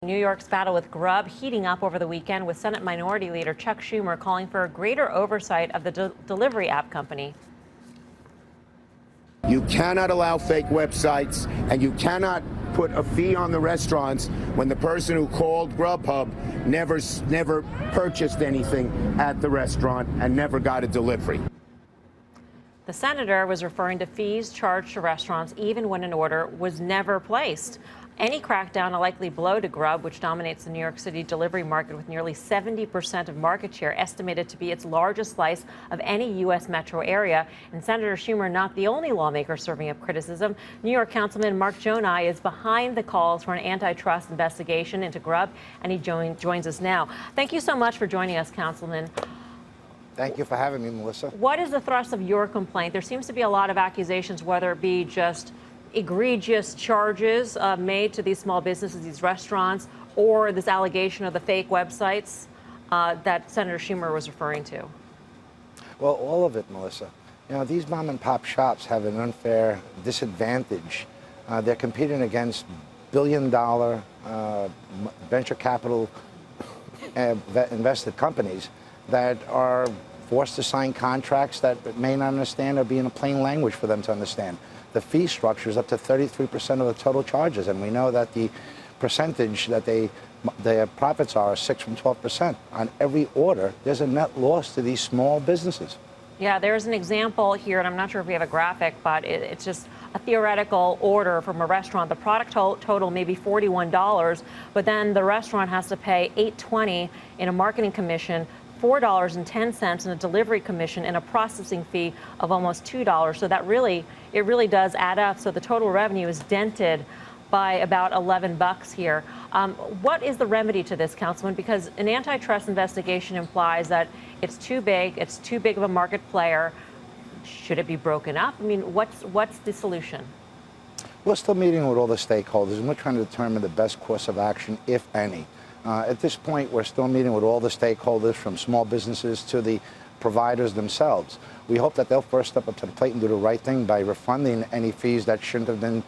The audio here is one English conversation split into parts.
New York's battle with Grub heating up over the weekend, with Senate Minority Leader Chuck Schumer calling for a greater oversight of the delivery app company. You cannot allow fake websites, and you cannot put a fee on the restaurants when the person who called GrubHub never purchased anything at the restaurant and never got a delivery. The senator was referring to fees charged to restaurants even when an order was never placed. Any crackdown a likely blow to Grub, which dominates the New York City delivery market with nearly 70% of market share, estimated to be its largest slice of any U.S. metro area. And Senator Schumer, not the only lawmaker serving up criticism. New York Councilman Gjonaj is behind the calls for an antitrust investigation into Grub, and he joins us now. Thank you so much for joining us, Councilman. Thank you for having me, Melissa. What is the thrust of your complaint? There seems to be a lot of accusations, whether it be just egregious charges made to these small businesses, these restaurants, or this allegation of the fake websites that Senator Schumer was referring to? Well, all of it, Melissa. You know, these mom and pop shops have an unfair disadvantage. They're competing against billion-dollar venture capital invested companies that are forced to sign contracts that may not understand or be in a plain language for them to understand. The fee structure is up to 33% of the total charges, and we know that the percentage that their profits are 6 from 12%. On every order, there's a net loss to these small businesses. Yeah, there's an example here, and I'm not sure if we have a graphic, but it's just a theoretical order from a restaurant. The product total may be $41, but then the restaurant has to pay $8.20 in a marketing commission, $4.10 in a delivery commission, and a processing fee of almost $2. So that it really does add up. So the total revenue is dented by about $11 here. What is the remedy to this, Councilman? Because an antitrust investigation implies that it's too big of a market player. Should it be broken up? I mean, what's the solution? We're still meeting with all the stakeholders, and we're trying to determine the best course of action, if any. At this point, we're still meeting with all the stakeholders, from small businesses to the providers themselves. We hope that they'll first step up to the plate and do the right thing by refunding any fees that shouldn't have been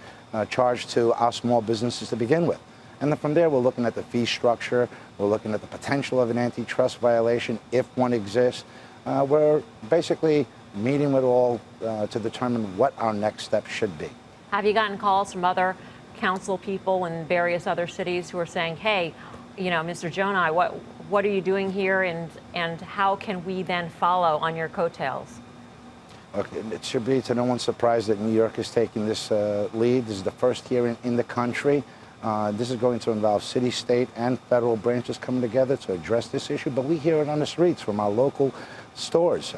charged to our small businesses to begin with. And then from there, we're looking at the fee structure. We're looking at the potential of an antitrust violation, if one exists. We're basically meeting with all to determine what our next steps should be. Have you gotten calls from other council people in various other cities who are saying, hey, you know, Mr. Gjonaj, what are you doing here, and how can we then follow on your coattails? Okay, it should be to no one's surprise that New York is taking this lead. This is the first here in the country. This is going to involve city, state, and federal branches coming together to address this issue, but we hear it on the streets from our local stores.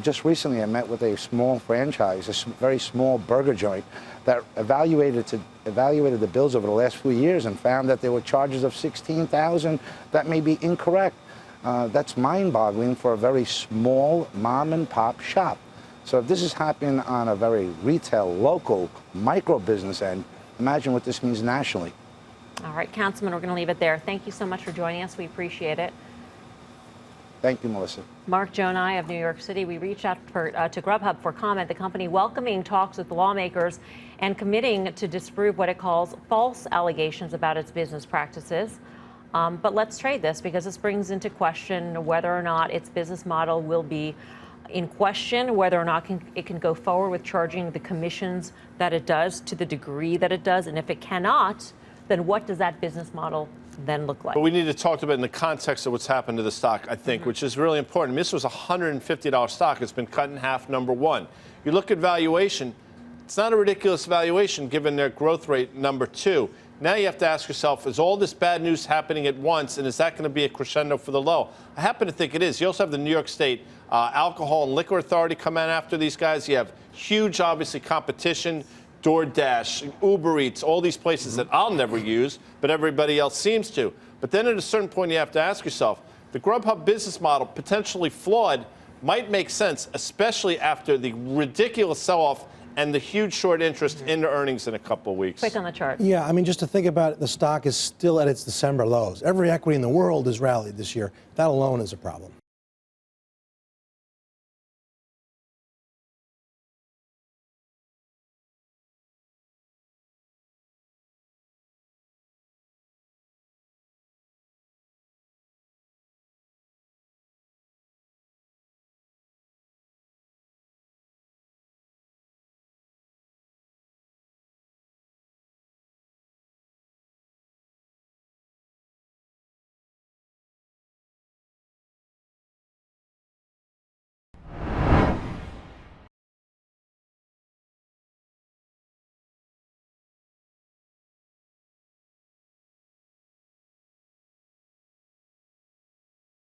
Just recently, I met with a small franchise, a very small burger joint, that evaluated the bills over the last few years and found that there were charges of $16,000 that may be incorrect. That's mind-boggling for a very small mom-and-pop shop. So if this is happening on a very retail, local, micro-business end, imagine what this means nationally. All right, Councilman, we're going to leave it there. Thank you so much for joining us. We appreciate it. Thank you, Melissa. Gjonaj of New York City. We reached out to GrubHub for comment. The company welcoming talks with lawmakers and committing to disprove what it calls false allegations about its business practices. But let's trade this, because this brings into question whether or not its business model will be in question, whether or not it can go forward with charging the commissions that it does to the degree that it does. And if it cannot, then what does that business model then look like? But we need to talk about it in the context of what's happened to the stock, I think, which is really important. This was a $150 stock. It's been cut in half, number one. You look at valuation, it's not a ridiculous valuation given their growth rate, number two. Now you have to ask yourself, is all this bad news happening at once, and is that going to be a crescendo for the low? I happen to think it is. You also have the New York State Alcohol and Liquor Authority come out after these guys. You have huge, obviously, competition. DoorDash, Uber Eats, all these places that I'll never use, but everybody else seems to. But then at a certain point, you have to ask yourself, the GrubHub business model, potentially flawed, might make sense, especially after the ridiculous sell-off and the huge short interest in the earnings in a couple of weeks. Quick on the chart. Yeah, I mean, just to think about it, the stock is still at its December lows. Every equity in the world has rallied this year. That alone is a problem.